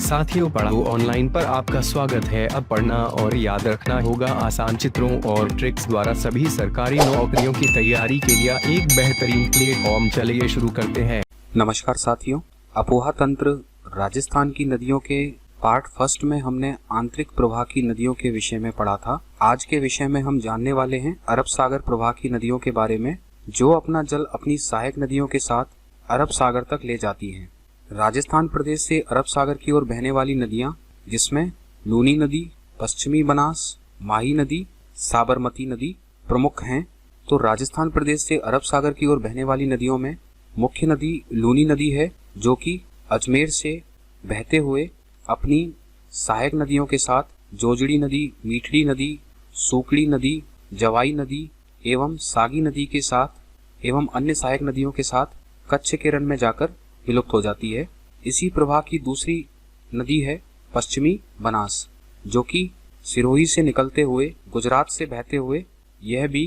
साथियों, पढ़ो ऑनलाइन पर आपका स्वागत है। अब पढ़ना और याद रखना होगा आसान चित्रों और ट्रिक्स द्वारा सभी सरकारी नौकरियों की तैयारी के लिए एक बेहतरीन प्लेटफॉर्म। चलिए शुरू करते हैं। नमस्कार साथियों, अपोहा तंत्र राजस्थान की नदियों के पार्ट फर्स्ट में हमने आंतरिक प्रवाह की नदियों के विषय में पढ़ा था। आज के विषय में हम जानने वाले हैं अरब सागर प्रवाह की नदियों के बारे में, जो अपना जल अपनी सहायक नदियों के साथ अरब सागर तक ले जाती हैं। राजस्थान प्रदेश से अरब सागर की ओर बहने वाली नदियां, जिसमें लूनी नदी, पश्चिमी बनास, माही नदी, साबरमती नदी प्रमुख हैं। तो राजस्थान प्रदेश से अरब सागर की ओर बहने वाली नदियों में मुख्य नदी लूनी नदी है, जो कि अजमेर से बहते हुए अपनी सहायक नदियों के साथ जोजड़ी नदी, मीठड़ी नदी, सूकड़ी नदी, जवाई नदी एवं सागी नदी के साथ एवं अन्य सहायक नदियों के साथ कच्छ के रण में जाकर विलुप्त हो जाती है। इसी प्रवाह की दूसरी नदी है पश्चिमी बनास, जो कि सिरोही से निकलते हुए गुजरात से बहते हुए यह भी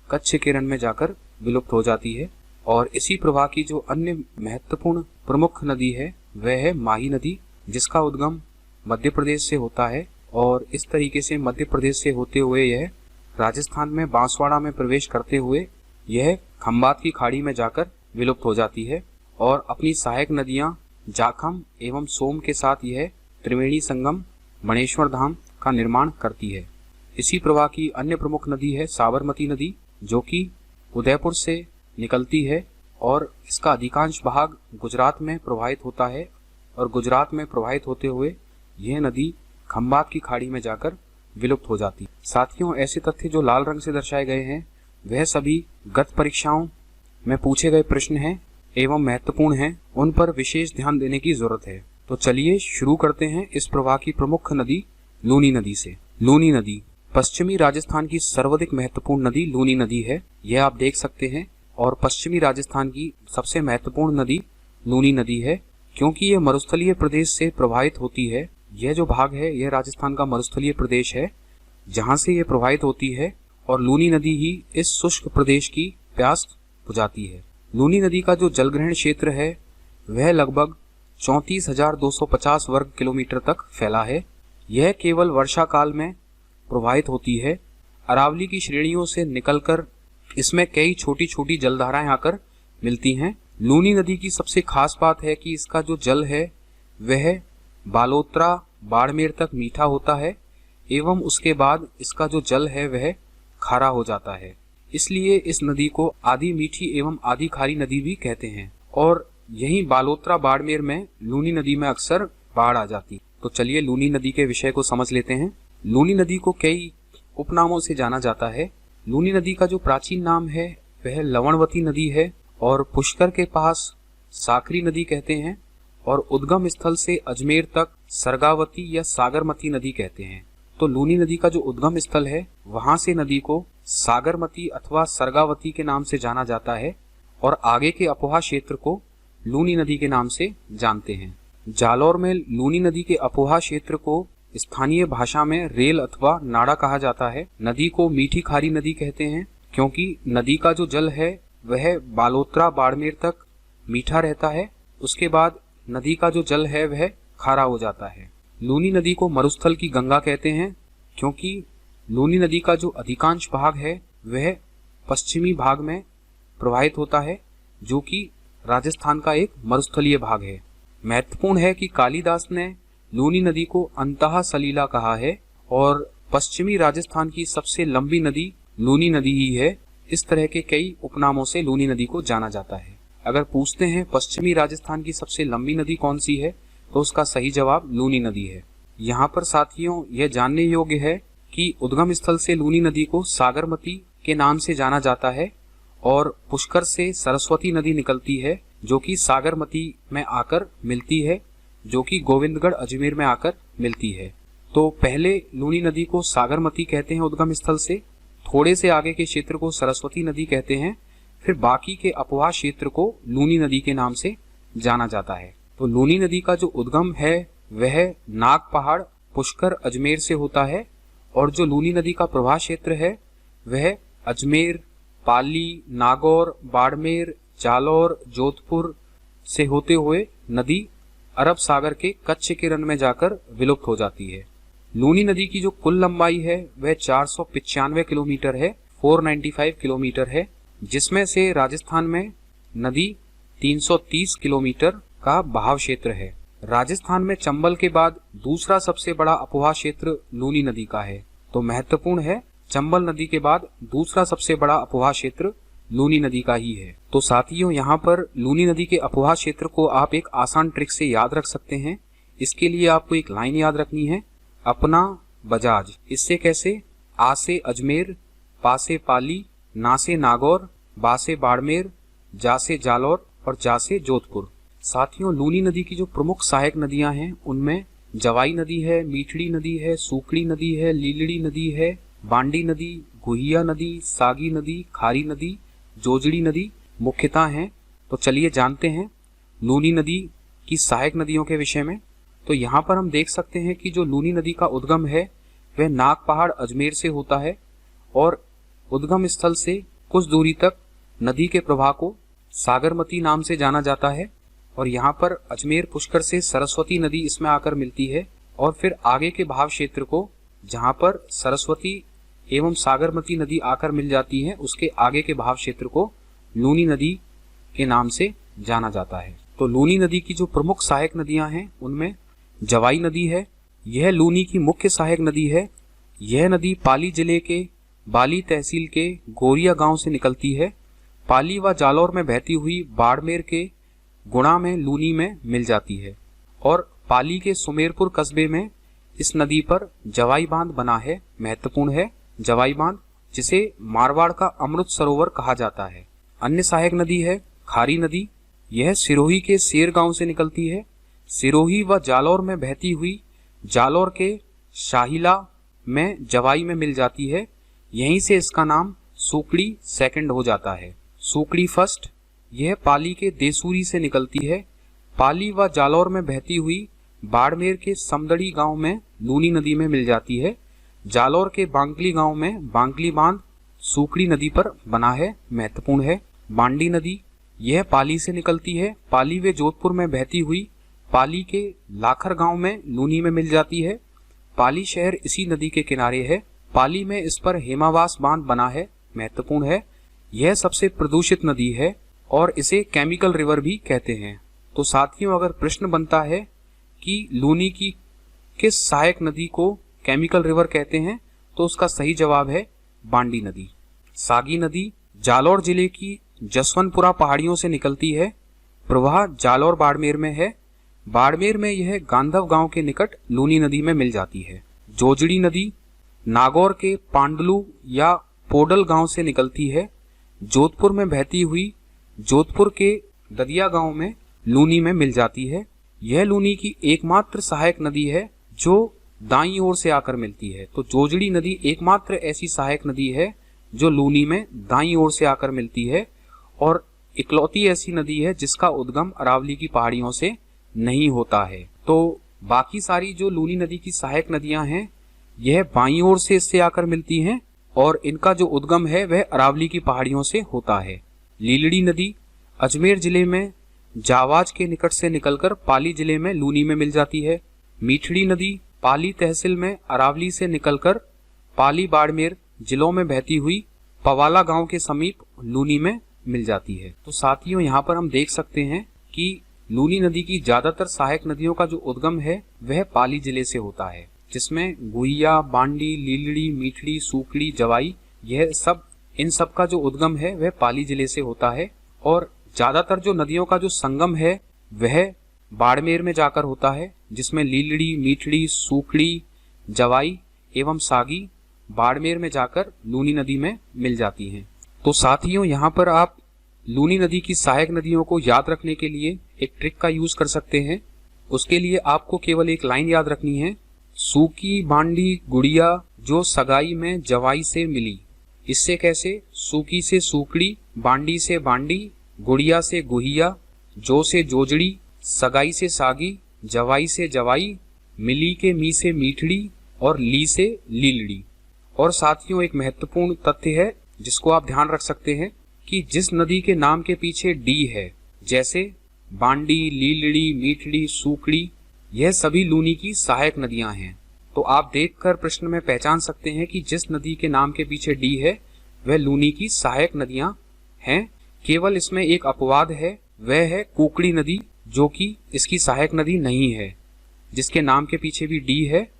कच्छ के रण में जाकर विलुप्त हो जाती है। और इसी प्रवाह की जो अन्य महत्वपूर्ण प्रमुख नदी है वह है माही नदी, जिसका उद्गम मध्य प्रदेश से होता है और इस तरीके से मध्य प्रदेश से होते हुए यह राजस्थान में बांसवाड़ा में प्रवेश करते हुए यह खंबात की खाड़ी में जाकर विलुप्त हो जाती है और अपनी सहायक नदियां जाखम एवं सोम के साथ यह त्रिवेणी संगम मणेश्वर धाम का निर्माण करती है। इसी प्रवाह की अन्य प्रमुख नदी है साबरमती नदी, जो कि उदयपुर से निकलती है और इसका अधिकांश भाग गुजरात में प्रवाहित होता है और गुजरात में प्रवाहित होते हुए यह नदी खंबात की खाड़ी में जाकर विलुप्त हो जाती है। साथियों, ऐसे तथ्य जो लाल रंग से दर्शाए गए हैं वह सभी गत परीक्षाओं में पूछे गए प्रश्न हैं एवं महत्वपूर्ण हैं, उन पर विशेष ध्यान देने की जरूरत है। तो चलिए शुरू करते हैं इस प्रवाह की प्रमुख नदी लूनी नदी से। लूनी नदी पश्चिमी राजस्थान की सर्वाधिक महत्वपूर्ण नदी लूनी नदी है, यह आप देख सकते हैं। और पश्चिमी राजस्थान की सबसे महत्वपूर्ण नदी लूनी नदी है, क्योंकि यह मरुस्थलीय प्रदेश से प्रभावित होती है। यह जो भाग है यह राजस्थान का मरुस्थलीय प्रदेश है, जहाँ से यह प्रभावित होती है और लूनी नदी ही इस शुष्क प्रदेश की प्यास बुझाती है। लूनी नदी का जो जलग्रहण क्षेत्र है वह लगभग 34,250 वर्ग किलोमीटर तक फैला है। यह केवल वर्षा काल में प्रवाहित होती है। अरावली की श्रेणियों से निकलकर इसमें कई छोटी छोटी जलधाराएं आकर मिलती हैं। लूनी नदी की सबसे खास बात है कि इसका जो जल है वह बालोतरा बाड़मेर तक मीठा होता है एवं उसके बाद इसका जो जल है वह खारा हो जाता है। इसलिए इस नदी को आधी मीठी एवं आधी खारी नदी भी कहते हैं। और यही बालोतरा बाड़मेर में लूनी नदी में अक्सर बाढ़ आ जाती। तो चलिए लूनी नदी के विषय को समझ लेते हैं। लूनी नदी को कई उपनामों से जाना जाता है। लूनी नदी का जो प्राचीन नाम है वह लवणवती नदी है और पुष्कर के पास साकरी नदी कहते हैं और उद्गम स्थल से अजमेर तक सरगावती या सागरमती नदी कहते हैं। तो लूनी नदी का जो उद्गम स्थल है वहां से नदी को सागरमती अथवा सरगावती के नाम से जाना जाता है और आगे के अपोहा क्षेत्र को लूनी नदी के नाम से जानते हैं। जालौर में लूनी नदी के अपोहा क्षेत्र को स्थानीय भाषा में रेल अथवा नाड़ा कहा जाता है। नदी को मीठी खारी नदी कहते हैं, क्योंकि नदी का जो जल है वह बालोतरा बाड़मेर तक मीठा रहता है, उसके बाद नदी का जो जल है वह खारा हो जाता है। लूनी नदी को मरुस्थल की गंगा कहते हैं, क्योंकि लूनी नदी का जो अधिकांश भाग है वह पश्चिमी भाग में प्रवाहित होता है, जो कि राजस्थान का एक मरुस्थलीय भाग है। महत्वपूर्ण है कि कालिदास ने लूनी नदी को अंतः सलीला कहा है और पश्चिमी राजस्थान की सबसे लंबी नदी लूनी नदी ही है। इस तरह के कई उपनामों से लूनी नदी को जाना जाता है। अगर पूछते हैं पश्चिमी राजस्थान की सबसे लंबी नदी कौन सी है, तो उसका सही जवाब लूनी नदी है। यहाँ पर साथियों यह जानने योग्य है कि उद्गम स्थल से लूनी नदी को सागरमती के नाम से जाना जाता है और पुष्कर से सरस्वती नदी निकलती है, जो कि सागरमती में आकर मिलती है, जो कि गोविंदगढ़ अजमेर में आकर मिलती है। तो पहले लूनी नदी को सागरमती कहते हैं उद्गम स्थल से, थोड़े से आगे के क्षेत्र को सरस्वती नदी कहते हैं, फिर बाकी के अपोहा क्षेत्र को लूनी नदी के नाम से जाना जाता है। तो लूनी नदी का जो उद्गम है वह नाग पहाड़ पुष्कर अजमेर से होता है और जो लूनी नदी का प्रवाह क्षेत्र है वह अजमेर, पाली, नागौर, बाड़मेर, जालौर, जोधपुर से होते हुए नदी अरब सागर के कच्छ के रण में जाकर विलुप्त हो जाती है। लूनी नदी की जो कुल लंबाई है वह 495 किलोमीटर है, 495 किलोमीटर है, जिसमें से राजस्थान में नदी 330 किलोमीटर का बहाव क्षेत्र है। राजस्थान में चंबल के बाद दूसरा सबसे बड़ा अपवाह क्षेत्र लूनी नदी का है। तो महत्वपूर्ण है, चंबल नदी के बाद दूसरा सबसे बड़ा अपवाह क्षेत्र लूनी नदी का ही है। तो साथियों, यहाँ पर लूनी नदी के अपवाह क्षेत्र को आप एक आसान ट्रिक से याद रख सकते हैं। इसके लिए आपको एक लाइन याद रखनी है, अपना बजाज। इससे कैसे? आ से अजमेर, पा से पाली, ना से नागौर, बा से बाड़मेर, जा से जालौर और जा से जोधपुर। साथियों, लूनी नदी की जो प्रमुख सहायक नदियां हैं उनमें जवाई नदी है, मीठड़ी नदी है, सूकड़ी नदी है, लीलड़ी नदी है, बांडी नदी, गुहिया नदी, सागी नदी, खारी नदी, जोजड़ी नदी मुख्यतः हैं। तो चलिए जानते हैं लूनी नदी की सहायक नदियों के विषय में। तो यहाँ पर हम देख सकते हैं कि जो लूनी नदी का उद्गम है वह नाग पहाड़ अजमेर से होता है और उद्गम स्थल से कुछ दूरी तक नदी के प्रवाह को सागरमती नाम से जाना जाता है और यहाँ पर अजमेर पुष्कर से सरस्वती नदी इसमें आकर मिलती है और फिर आगे के बहाव क्षेत्र को, जहाँ पर सरस्वती एवं सागरमती नदी आकर मिल जाती है, उसके आगे के बहाव क्षेत्र को लूनी नदी के नाम से जाना जाता है। तो लूनी नदी की जो प्रमुख सहायक नदियां हैं उनमें जवाई नदी है। यह लूनी की मुख्य सहायक नदी है। यह नदी पाली जिले के बाली तहसील के गोरिया गांव से निकलती है। पाली व जालौर में बहती हुई बाड़मेर के गुणा में लूनी में मिल जाती है और पाली के सुमेरपुर कस्बे में इस नदी पर जवाई बांध बना है। महत्वपूर्ण है जवाई बांध, जिसे मारवाड़ का अमृत सरोवर कहा जाता है। अन्य सहायक नदी है खारी नदी। यह सिरोही के सेर गांव से निकलती है। सिरोही व जालौर में बहती हुई जालौर के शाहिला में जवाई में मिल जाती है। यहीं से इसका नाम सूकड़ी सेकंड हो जाता है, सूकड़ी फर्स्ट। यह पाली के देसूरी से निकलती है। पाली व जालौर में बहती हुई बाड़मेर के समदड़ी गांव में लूनी नदी में मिल जाती है। जालौर के बांकली गांव में बांकली बांध सूकड़ी नदी पर बना है। महत्वपूर्ण है बांडी नदी। यह पाली से निकलती है। पाली व जोधपुर में बहती हुई पाली के लाखर गांव में लूनी में मिल जाती है। पाली शहर इसी नदी के किनारे है। पाली में इस पर हेमावास बांध बना है। महत्वपूर्ण है यह सबसे प्रदूषित नदी है और इसे केमिकल रिवर भी कहते हैं। तो साथियों, अगर प्रश्न बनता है कि लूनी की किस सहायक नदी को केमिकल रिवर कहते हैं, तो उसका सही जवाब है बांडी नदी। सागी नदी जालौर जिले की जसवंतपुरा पहाड़ियों से निकलती है। प्रवाह जालौर बाड़मेर में है। बाड़मेर में यह गांधव गांव के निकट लूनी नदी में मिल जाती है। जोजड़ी नदी नागौर के पांडलू या पोडल गांव से निकलती है। जोधपुर में बहती हुई जोधपुर के ददिया गांव में लूनी में मिल जाती है। यह लूनी की एकमात्र सहायक नदी है जो दाईं ओर से आकर मिलती है। तो जोजड़ी नदी एकमात्र ऐसी सहायक नदी है जो लूनी में दाईं ओर से आकर मिलती है और इकलौती ऐसी नदी है जिसका उद्गम अरावली की पहाड़ियों से नहीं होता है। तो बाकी सारी जो लूनी नदी की सहायक नदियां हैं यह बाईं ओर से इससे आकर मिलती हैं और इनका जो उद्गम है वह अरावली की पहाड़ियों से होता है। लीलड़ी नदी अजमेर जिले में जावाज के निकट से निकलकर पाली जिले में लूनी में मिल जाती है। मीठड़ी नदी पाली तहसील में अरावली से निकलकर पाली बाड़मेर जिलों में बहती हुई पवाला गांव के समीप लूनी में मिल जाती है। तो साथियों, यहाँ पर हम देख सकते हैं कि लूनी नदी की ज्यादातर सहायक नदियों का जो उद्गम है वह पाली जिले से होता है, जिसमें गुहिया, बांडी, लीलड़ी, मीठड़ी, सूकड़ी, जवाई, यह सब इन सब का जो उद्गम है वह पाली जिले से होता है और ज्यादातर जो नदियों का जो संगम है वह बाड़मेर में जाकर होता है, जिसमें लीलड़ी, मीठड़ी, सूकड़ी, जवाई एवं सागी बाड़मेर में जाकर लूनी नदी में मिल जाती हैं। तो साथियों, यहाँ पर आप लूनी नदी की सहायक नदियों को याद रखने के लिए एक ट्रिक का यूज कर सकते हैं। उसके लिए आपको केवल एक लाइन याद रखनी है, सूकी बांडी गुड़िया जो सगाई में जवाई से मिली। इससे कैसे? सूकी से सूकड़ी, बांडी से बांडी, गुड़िया से गुहिया, जो से जोजड़ी, सगाई से सागी, जवाई से जवाई, मिली के मी से मीठड़ी और ली से लीलड़ी। और साथियों, एक महत्वपूर्ण तथ्य है जिसको आप ध्यान रख सकते हैं कि जिस नदी के नाम के पीछे डी है, जैसे बांडी, लीलड़ी, मीठड़ी, सूकड़ी, यह सभी लूनी की सहायक नदियां हैं। तो आप देखकर प्रश्न में पहचान सकते हैं कि जिस नदी के नाम के पीछे डी है वह लूनी की सहायक नदियां हैं। केवल इसमें एक अपवाद है, वह है कुकड़ी नदी, जो कि इसकी सहायक नदी नहीं है। जिसके नाम के पीछे भी डी है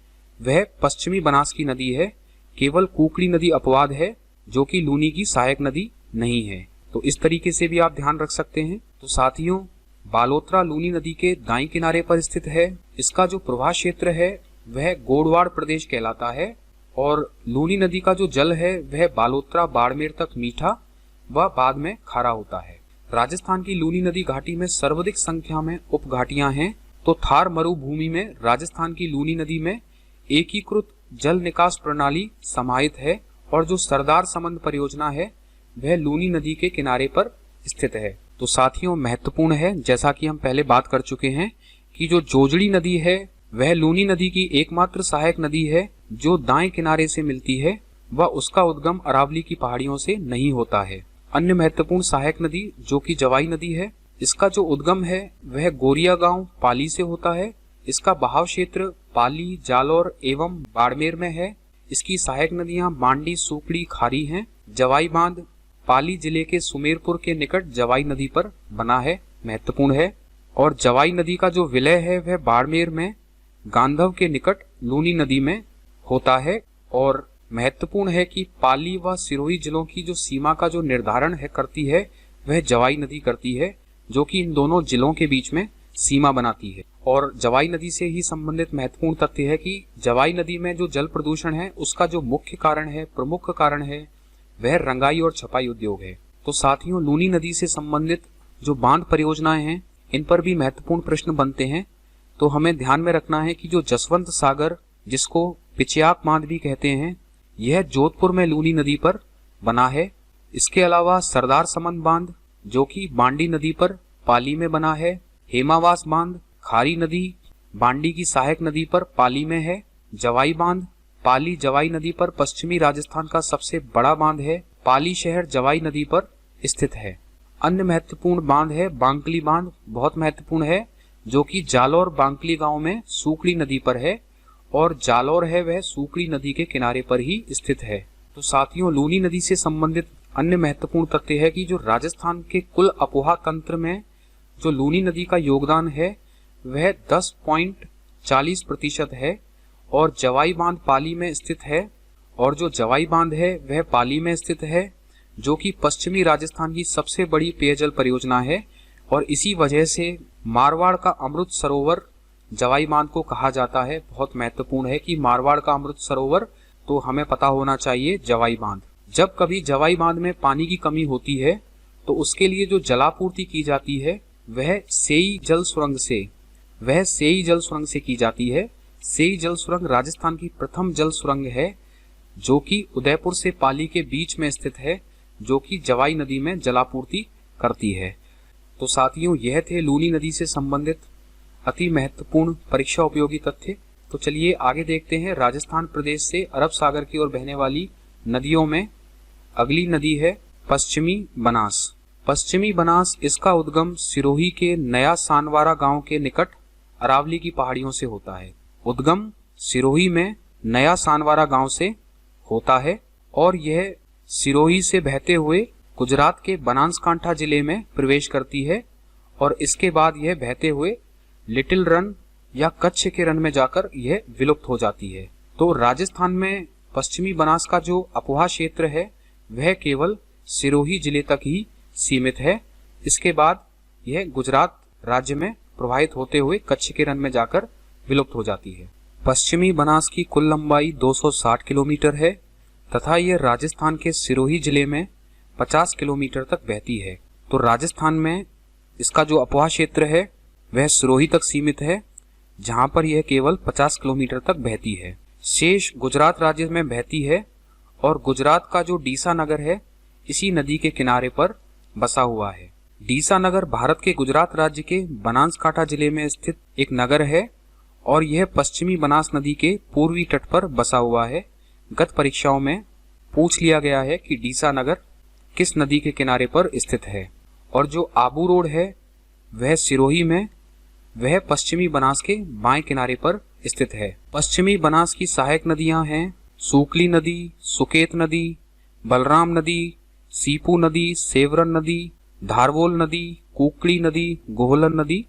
वह पश्चिमी बनास की नदी है। केवल कुकड़ी नदी अपवाद है जो कि लूनी की सहायक नदी नहीं है। तो इस तरीके से भी आप ध्यान रख सकते हैं। तो साथियों, बालोतरा लूनी नदी के दाईं किनारे पर स्थित है। इसका जो प्रवाह क्षेत्र है वह गोडवाड़ प्रदेश कहलाता है और लूनी नदी का जो जल है वह बालोतरा बाड़मेर तक मीठा व बाद में खारा होता है। राजस्थान की लूनी नदी घाटी में सर्वाधिक संख्या में उपघाटियां हैं। तो थार मरुभूमि में राजस्थान की लूनी नदी में एकीकृत जल निकास प्रणाली समाहित है और जो सरदार समंद परियोजना है वह लूनी नदी के किनारे पर स्थित है। तो साथियों, महत्वपूर्ण है, जैसा कि हम पहले बात कर चुके हैं कि जो जोजड़ी नदी है वह लूनी नदी की एकमात्र सहायक नदी है जो दाएं किनारे से मिलती है व उसका उद्गम अरावली की पहाड़ियों से नहीं होता है। अन्य महत्वपूर्ण सहायक नदी जो कि जवाई नदी है, इसका जो उद्गम है वह गोरिया गांव पाली से होता है। इसका बहाव क्षेत्र पाली, जालौर एवं बाड़मेर में है। इसकी सहायक नदियां बांडी, सूकड़ी, खारी हैं। जवाई बांध पाली जिले के सुमेरपुर के निकट जवाई नदी पर बना है, महत्वपूर्ण है। और जवाई नदी का जो विलय है वह बाड़मेर में गांधव के निकट लूनी नदी में होता है। और महत्वपूर्ण है कि पाली व सिरोही जिलों की जो सीमा का जो निर्धारण है करती है वह जवाई नदी करती है, जो कि इन दोनों जिलों के बीच में सीमा बनाती है। और जवाई नदी से ही संबंधित महत्वपूर्ण तथ्य है कि जवाई नदी में जो जल प्रदूषण है उसका जो मुख्य कारण है, प्रमुख कारण है, वह रंगाई और छपाई उद्योग है। तो साथियों, लूनी नदी से संबंधित जो बांध परियोजनाएं हैं इन पर भी महत्वपूर्ण प्रश्न बनते हैं। तो हमें ध्यान में रखना है कि जो जसवंत सागर, जिसको पिचियाक बांध भी कहते हैं, यह जोधपुर में लूनी नदी पर बना है। इसके अलावा सरदार समंद बांध जो कि बांडी नदी पर पाली में बना है। हेमावास बांध खारी नदी बांडी की सहायक नदी पर पाली में है। जवाई बांध पाली जवाई नदी पर पश्चिमी राजस्थान का सबसे बड़ा बांध है। पाली शहर जवाई नदी पर स्थित है। अन्य महत्वपूर्ण बांध है बांकली बांध, बहुत महत्वपूर्ण है, जो कि जालौर बांकली गांव में सूकड़ी नदी पर है और जालौर है वह सूकड़ी नदी के किनारे पर ही स्थित है। तो साथियों, लूनी नदी से संबंधित अन्य महत्वपूर्ण तथ्य है कि जो राजस्थान के कुल अपोहा तंत्र में जो लूनी नदी का योगदान है वह 10.40% है और जवाई बांध पाली में स्थित है। और जो जवाई बांध है वह पाली में स्थित है, जो कि पश्चिमी राजस्थान की सबसे बड़ी पेयजल परियोजना है। और इसी वजह से मारवाड़ का अमृत सरोवर जवाई बांध को कहा जाता है। बहुत महत्वपूर्ण है कि मारवाड़ का अमृत सरोवर, तो हमें पता होना चाहिए जवाई बांध। जब कभी जवाई बांध में पानी की कमी होती है तो उसके लिए जो जलापूर्ति की जाती है वह सेई जल सुरंग से की जाती है। सेई जल सुरंग राजस्थान की प्रथम जल सुरंग है जो कि उदयपुर से पाली के बीच में स्थित है, जो कि जवाई नदी में जलापूर्ति करती है। तो साथियों, यह थे लूनी नदी से संबंधित अति महत्वपूर्ण परीक्षा उपयोगी तथ्य। तो चलिए आगे देखते हैं। राजस्थान प्रदेश से अरब सागर की ओर बहने वाली नदियों में अगली नदी है पश्चिमी बनास। पश्चिमी बनास, इसका उद्गम सिरोही के नया सानवारा गांव के निकट अरावली की पहाड़ियों से होता है। उद्गम सिरोही में नया सानवारा गांव से होता है और यह सिरोही से बहते हुए गुजरात के बनासकांठा जिले में प्रवेश करती है और इसके बाद यह बहते हुए लिटिल रन या कच्छ के रन में जाकर यह विलुप्त हो जाती है। तो राजस्थान में पश्चिमी बनास का जो अपोहा क्षेत्र है वह केवल सिरोही जिले तक ही सीमित है। इसके बाद यह गुजरात राज्य में प्रवाहित होते हुए कच्छ के रन में जाकर विलुप्त हो जाती है। पश्चिमी बनास की कुल लंबाई 260 किलोमीटर है तथा यह राजस्थान के सिरोही जिले में 50 किलोमीटर तक बहती है। तो राजस्थान में इसका जो अपोहा क्षेत्र है वह सिरोही तक सीमित है, जहां पर यह केवल 50 किलोमीटर तक बहती है। शेष गुजरात राज्य में बहती है और गुजरात का जो डीसा नगर है इसी नदी के किनारे पर बसा हुआ है। डीसा नगर भारत के गुजरात राज्य के बनासकांठा जिले में स्थित एक नगर है और यह पश्चिमी बनास नदी के पूर्वी तट पर बसा हुआ है। गत परीक्षाओं में पूछ लिया गया है कि डीसा नगर किस नदी के किनारे पर स्थित है। और जो आबू रोड है वह सिरोही में, वह पश्चिमी बनास के बाएं किनारे पर स्थित है। पश्चिमी बनास की सहायक नदियां हैं सूकली नदी, सुकेत नदी, बलराम नदी, सीपू नदी, सेवरन नदी, धारवोल नदी, कुकड़ी नदी, गोहलन नदी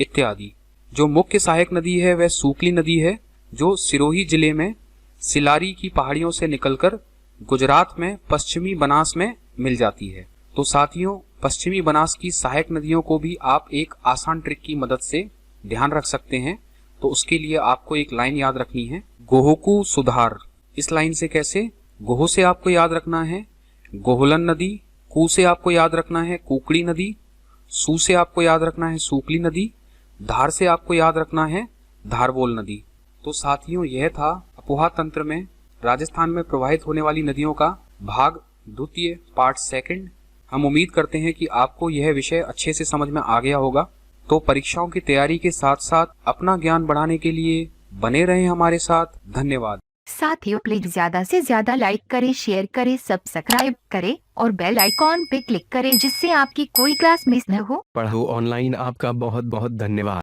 इत्यादि। जो मुख्य सहायक नदी है वह सूकली नदी है, जो सिरोही जिले में सिलारी की पहाड़ियों से निकलकर गुजरात में पश्चिमी बनास में मिल जाती है। तो साथियों, पश्चिमी बनास की सहायक नदियों को भी आप एक आसान ट्रिक की मदद से ध्यान रख सकते हैं। तो उसके लिए आपको एक लाइन याद रखनी है, गोहकू सुधार। इस लाइन से कैसे? गोह से आपको याद रखना है गोहलन नदी, कू से आपको याद रखना है कुकड़ी नदी, सू से आपको याद रखना है सूकली नदी, धार से आपको याद रखना है धारवोल नदी। तो साथियों, यह था अपोहा तंत्र में राजस्थान में प्रवाहित होने वाली नदियों का भाग द्वितीय, पार्ट सेकंड। हम उम्मीद करते हैं कि आपको यह विषय अच्छे से समझ में आ गया होगा। तो परीक्षाओं की तैयारी के साथ साथ अपना ज्ञान बढ़ाने के लिए बने रहें हमारे साथ। धन्यवाद। साथियों, प्लीज ज्यादा से ज्यादा लाइक करें, शेयर करें, सब्सक्राइब करें और बेल आइकॉन पे क्लिक करें, जिससे आपकी कोई क्लास मिस न हो। पढ़ो ऑनलाइन आपका बहुत बहुत धन्यवाद।